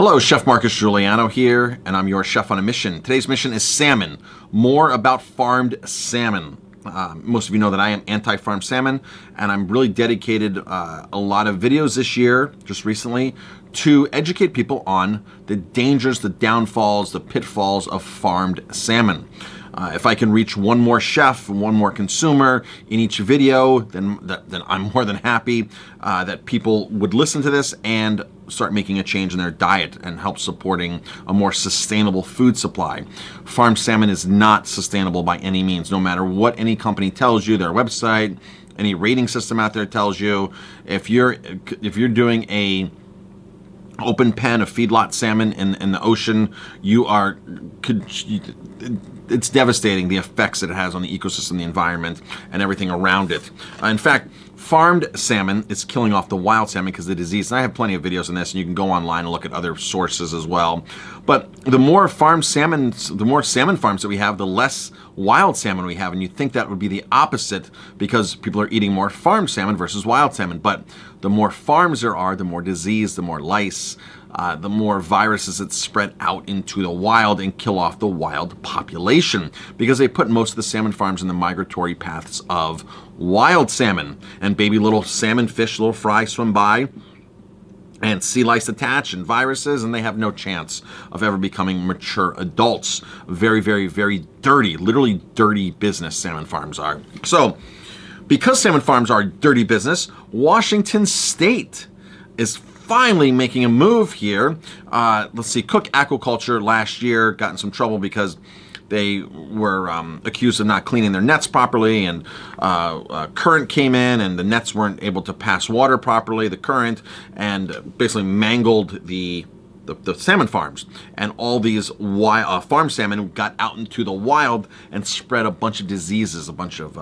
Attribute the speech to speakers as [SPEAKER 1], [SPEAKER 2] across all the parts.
[SPEAKER 1] Hello, Chef Marcus Guiliano here, and I'm your chef on a mission. Today's mission is salmon. More about farmed salmon. Most of you know that I am anti-farm salmon, and I'm really dedicated a lot of videos this year, just recently, to educate people on the dangers, the downfalls, the pitfalls of farmed salmon. If I can reach one more chef, one more consumer in each video, then I'm more than happy that people would listen to this and start making a change in their diet and help supporting a more sustainable food supply. Farmed salmon is not sustainable by any means, no matter what any company tells you, their website, any rating system out there tells you. If you're doing a open pen of feedlot salmon in the ocean, it's devastating, the effects that it has on the ecosystem, the environment, and everything around it. In fact, farmed salmon is killing off the wild salmon because of the disease. And I have plenty of videos on this, and you can go online and look at other sources as well. But the more farmed salmon, the more salmon farms that we have, the less wild salmon we have. And you'd think that would be the opposite because people are eating more farmed salmon versus wild salmon. But the more farms there are, the more disease, the more lice, the more viruses that spread out into the wild and kill off the wild population, because they put most of the salmon farms in the migratory paths of wild salmon. And baby little salmon fish, little fry swim by, and sea lice attach and viruses, and they have no chance of ever becoming mature adults. Very, very, very dirty, literally dirty business salmon farms are. So, because salmon farms are dirty business, Washington State is finally making a move here. Let's see, Cook Aquaculture last year got in some trouble because they were accused of not cleaning their nets properly, and current came in and the nets weren't able to pass water properly, the current, and basically mangled the salmon farms. And all these farm salmon got out into the wild and spread a bunch of diseases, a bunch of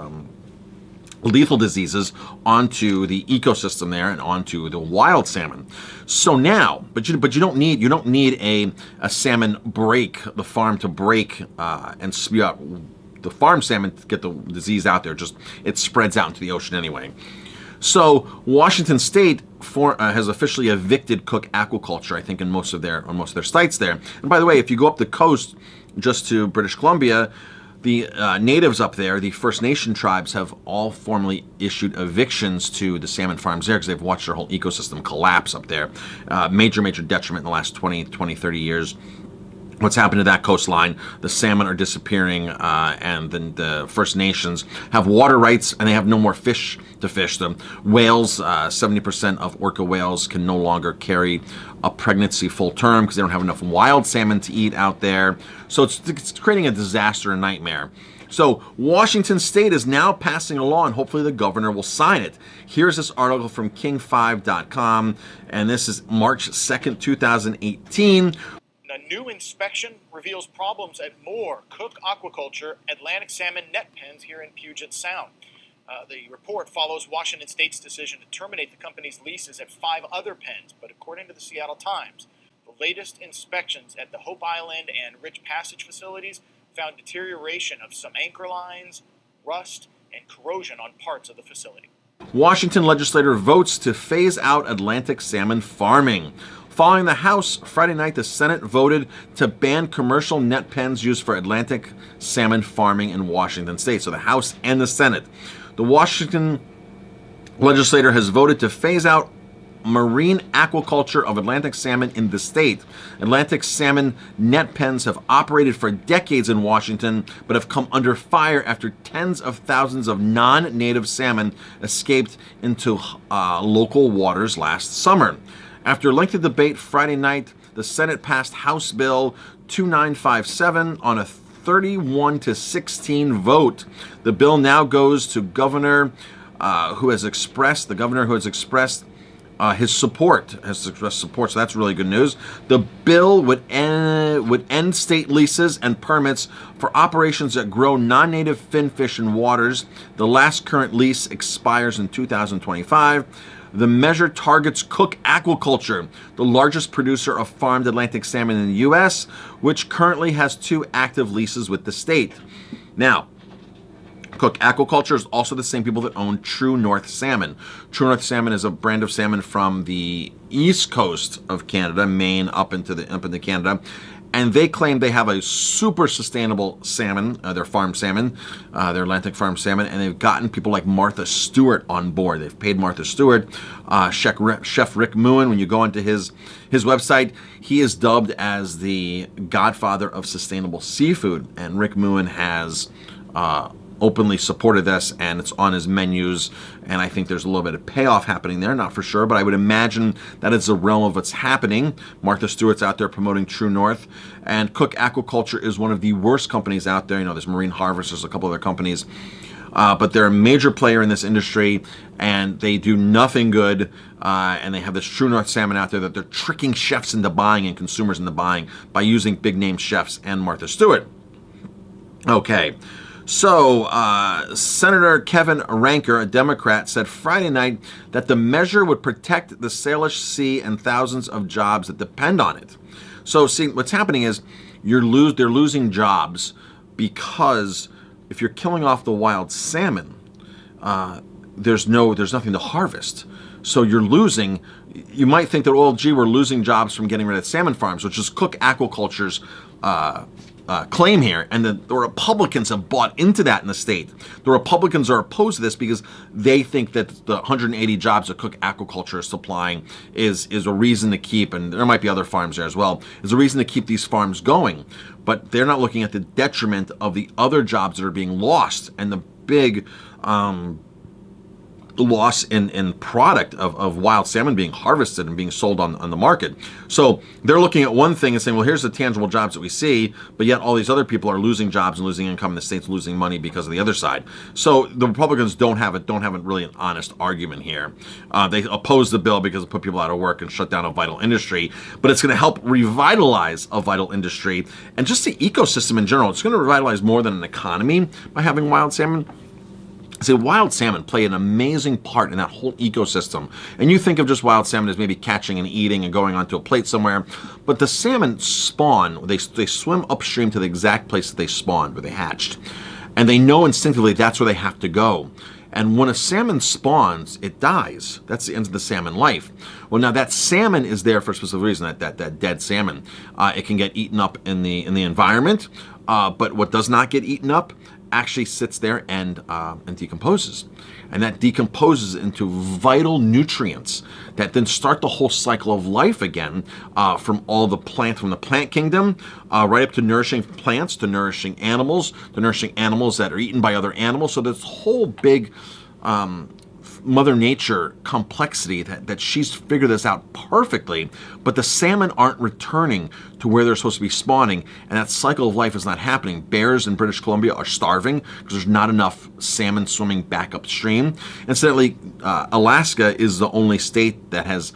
[SPEAKER 1] lethal diseases onto the ecosystem there and onto the wild salmon. So now, but you don't need a salmon break, the farm to break and spew out the farm salmon to get the disease out there. Just it spreads out into the ocean anyway. So Washington State has officially evicted Cook Aquaculture, I think, on most of their sites there. And by the way, if you go up the coast just to British Columbia, the natives up there, the First Nation tribes, have all formally issued evictions to the salmon farms there because they've watched their whole ecosystem collapse up there. Major detriment in the last 20, 30 years. What's happened to that coastline? The salmon are disappearing, and then the First Nations have water rights, and they have no more fish to fish. The whales, 70% of orca whales can no longer carry a pregnancy full term because they don't have enough wild salmon to eat out there. So it's creating a disaster, a nightmare. So Washington State is now passing a law, and hopefully the governor will sign it. Here's this article from king5.com, and this is March 2nd, 2018.
[SPEAKER 2] A new inspection reveals problems at more Cook Aquaculture Atlantic salmon net pens here in Puget Sound. The report follows Washington State's decision to terminate the company's leases at 5 other pens, but according to the Seattle Times, the latest inspections at the Hope Island and Rich Passage facilities found deterioration of some anchor lines, rust, and corrosion on parts of the facility.
[SPEAKER 1] Washington Legislature votes to phase out Atlantic salmon farming. Following the House, Friday night, the Senate voted to ban commercial net pens used for Atlantic salmon farming in Washington State. So the House and the Senate. The Washington Legislature has voted to phase out marine aquaculture of Atlantic salmon in the state. Atlantic salmon net pens have operated for decades in Washington, but have come under fire after tens of thousands of non-native salmon escaped into local waters last summer. After lengthy debate Friday night, the Senate passed House Bill 2957 on a 31-16 vote. The bill now goes to the governor who has expressed his support. So that's really good news. The bill would end state leases and permits for operations that grow non-native finfish in waters. The last current lease expires in 2025. The measure targets Cook Aquaculture, the largest producer of farmed Atlantic salmon in the U.S., which currently has 2 active leases with the state. Now, Cook Aquaculture is also the same people that own True North Salmon. True North Salmon is a brand of salmon from the east coast of Canada, Maine, up into Canada. And they claim they have a super sustainable salmon, their farm salmon, their Atlantic farm salmon, and they've gotten people like Martha Stewart on board. They've paid Martha Stewart, Chef Rick Moon. When you go onto his website, he is dubbed as the godfather of sustainable seafood, and Rick Moon has openly supported this, and it's on his menus, and I think there's a little bit of payoff happening there, not for sure, but I would imagine that it's the realm of what's happening. Martha Stewart's out there promoting True North, and Cook Aquaculture is one of the worst companies out there. You know, there's Marine Harvest, there's a couple other companies, but they're a major player in this industry, and they do nothing good, and they have this True North salmon out there that they're tricking chefs into buying and consumers into buying by using big-name chefs and Martha Stewart. Okay. So, Senator Kevin Ranker, a Democrat, said Friday night that the measure would protect the Salish Sea and thousands of jobs that depend on it. So, see, what's happening is they're losing jobs because if you're killing off the wild salmon, there's nothing to harvest. So you're losing. You might think that, oh, gee, we're losing jobs from getting rid of salmon farms, which is Cook Aquaculture's claim here, and the Republicans have bought into that in the state. The Republicans are opposed to this because they think that the 180 jobs that Cook Aquaculture is supplying is a reason to keep, and there might be other farms there as well, is a reason to keep these farms going. But they're not looking at the detriment of the other jobs that are being lost and the big loss in product of wild salmon being harvested and being sold on the market. So they're looking at one thing and saying, well, here's the tangible jobs that we see, but yet all these other people are losing jobs and losing income, and the state's losing money because of the other side. So the Republicans don't have really an honest argument here. They oppose the bill because it put people out of work and shut down a vital industry, but it's going to help revitalize a vital industry and just the ecosystem in general. It's going to revitalize more than an economy by having wild salmon. See, wild salmon play an amazing part in that whole ecosystem. And you think of just wild salmon as maybe catching and eating and going onto a plate somewhere, but the salmon spawn, they swim upstream to the exact place that they spawned, where they hatched. And they know instinctively that's where they have to go. And when a salmon spawns, it dies. That's the end of the salmon life. Well, now that salmon is there for a specific reason, that dead salmon. It can get eaten up in the environment, but what does not get eaten up actually sits there and decomposes. And that decomposes into vital nutrients that then start the whole cycle of life again, from the plant kingdom, right up to nourishing plants, to nourishing animals that are eaten by other animals. So this whole big Mother Nature complexity that she's figured this out perfectly, but the salmon aren't returning to where they're supposed to be spawning, and that cycle of life is not happening. Bears in British Columbia are starving because there's not enough salmon swimming back upstream. Incidentally, Alaska is the only state that has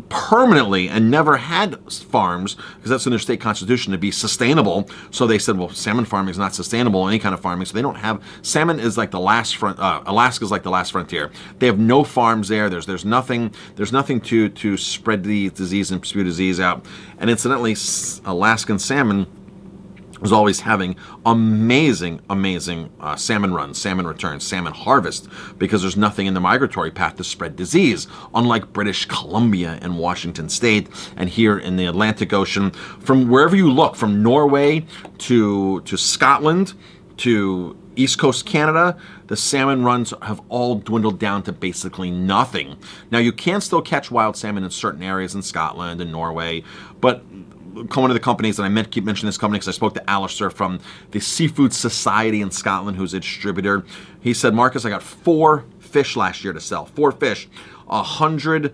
[SPEAKER 1] permanently and never had farms, because that's in their state constitution, to be sustainable. So they said, well, salmon farming is not sustainable, any kind of farming. So they don't have, salmon is like the last Alaska is like the last frontier. They have no farms there. There's nothing to spread the disease and spew disease out. And incidentally, Alaskan salmon was always having amazing salmon runs, salmon returns, salmon harvest, because there's nothing in the migratory path to spread disease, unlike British Columbia and Washington State and here in the Atlantic Ocean. From wherever you look, from Norway to Scotland to East Coast Canada, the salmon runs have all dwindled down to basically nothing. Now, you can still catch wild salmon in certain areas in Scotland and Norway, but one of the companies, and I keep mentioning this company because I spoke to Alistair from the Seafood Society in Scotland, who's a distributor. He said, Marcus, I got 4 fish last year to sell. 4 fish, €100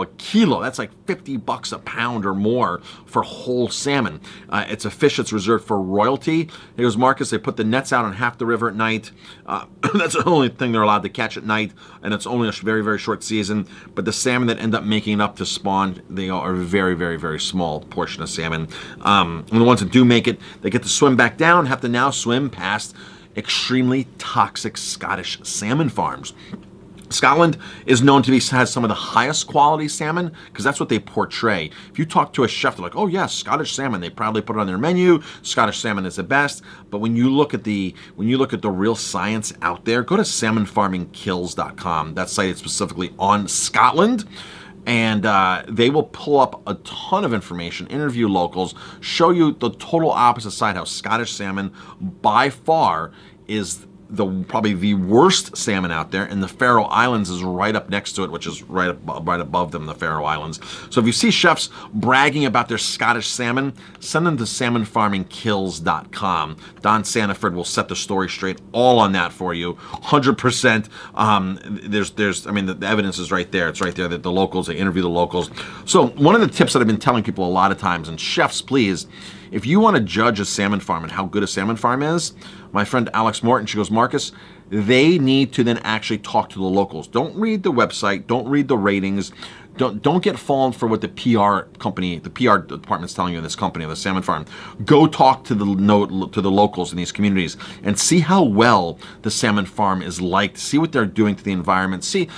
[SPEAKER 1] a kilo. That's like $50 a pound or more for whole salmon. It's a fish that's reserved for royalty. He goes, Marcus, they put the nets out on half the river at night. That's the only thing they're allowed to catch at night, and it's only a very, very short season. But the salmon that end up making it up to spawn, they are a very, very, very small portion of salmon. And the ones that do make it, they get to swim back down, have to now swim past extremely toxic Scottish salmon farms. Scotland is known to be has some of the highest quality salmon because that's what they portray. If you talk to a chef, they're like, "Oh yeah, Scottish salmon." They proudly put it on their menu. Scottish salmon is the best. But when you look at the real science out there, go to salmonfarmingkills.com. That site is specifically on Scotland. And they will pull up a ton of information, interview locals, show you the total opposite side, how Scottish salmon by far is probably the worst salmon out there, and the Faroe Islands is right up next to it, which is right above them, the Faroe Islands. So if you see chefs bragging about their Scottish salmon, send them to salmonfarmingkills.com. Don Sanford will set the story straight, all on that for you, 100%. I mean, the evidence is right there. It's right there that the locals, they interview the locals. So one of the tips that I've been telling people a lot of times, and chefs, please, if you want to judge a salmon farm and how good a salmon farm is, my friend Alex Morton, she goes, Marcus, they need to then actually talk to the locals. Don't read the website. Don't read the ratings. Don't get fallen for what the PR company, the PR department's telling you in this company, the salmon farm. Go talk to the locals in these communities and see how well the salmon farm is liked. See what they're doing to the environment. See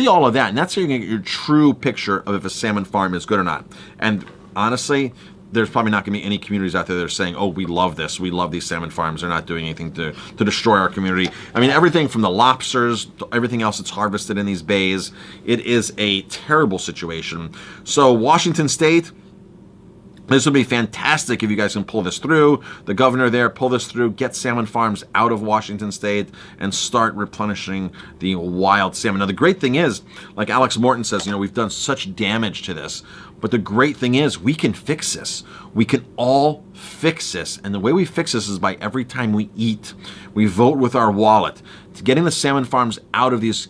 [SPEAKER 1] all of that, and that's how you're going to get your true picture of if a salmon farm is good or not. And honestly, there's probably not going to be any communities out there that are saying, "Oh, we love this. We love these salmon farms. They're not doing anything to destroy our community." I mean, everything from the lobsters to everything else that's harvested in these bays, it is a terrible situation. So Washington State, this would be fantastic if you guys can pull this through. The governor there, pull this through, get salmon farms out of Washington State and start replenishing the wild salmon. Now, the great thing is, like Alex Morton says, we've done such damage to this. But the great thing is we can fix this. We can all fix this. And the way we fix this is by every time we eat, we vote with our wallet. Getting the salmon farms out of these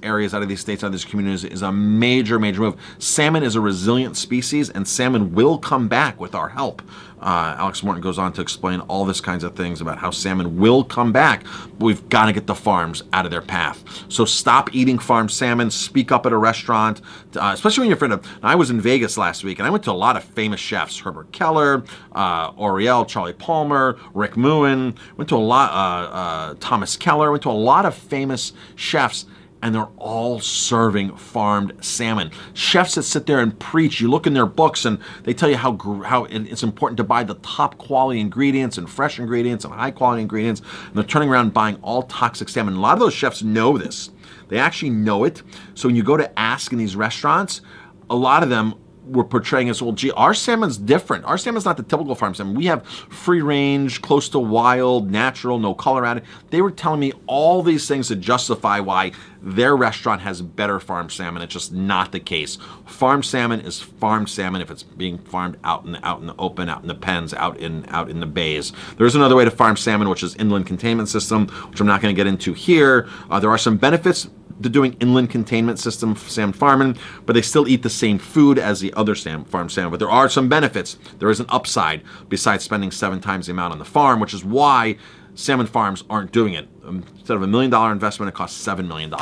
[SPEAKER 1] areas, out of these states, out of these communities is a major, major move. Salmon is a resilient species, and salmon will come back with our help. Alex Morton goes on to explain all this kinds of things about how salmon will come back. But we've got to get the farms out of their path. So stop eating farm salmon. Speak up at a restaurant, especially when you're afraid of. I was in Vegas last week, and I went to a lot of famous chefs: Herbert Keller, Oriel, Charlie Palmer, Rick Muin. Went to a lot. Thomas Keller. Went to a lot of famous chefs. And they're all serving farmed salmon. Chefs that sit there and preach, you look in their books and they tell you how it's important to buy the top quality ingredients and fresh ingredients and high quality ingredients. And they're turning around buying all toxic salmon. A lot of those chefs know this. They actually know it. So when you go to ask in these restaurants, a lot of them were portraying as, well, gee, our salmon's different. Our salmon's not the typical farm salmon. We have free range, close to wild, natural, no color added. They were telling me all these things to justify why their restaurant has better farm salmon. It's just not the case. Farm salmon is farm salmon if it's being farmed out in the open, out in the pens, out in the bays. There's another way to farm salmon, which is inland containment system, which I'm not going to get into here. There are some benefits to doing inland containment system salmon farming, but they still eat the same food as the other farm salmon. But there are some benefits. There is an upside besides spending 7 times the amount on the farm, which is why salmon farms aren't doing it. Instead of $1 million investment, it costs $7 million.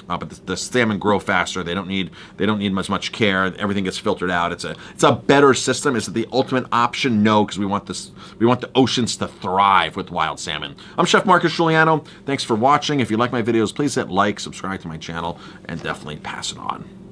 [SPEAKER 1] But the salmon grow faster. They don't need as much care. Everything gets filtered out. It's a better system. Is it the ultimate option? No, because we want the oceans to thrive with wild salmon. I'm Chef Marcus Guiliano. Thanks for watching. If you like my videos, please hit like, subscribe to my channel, and definitely pass it on.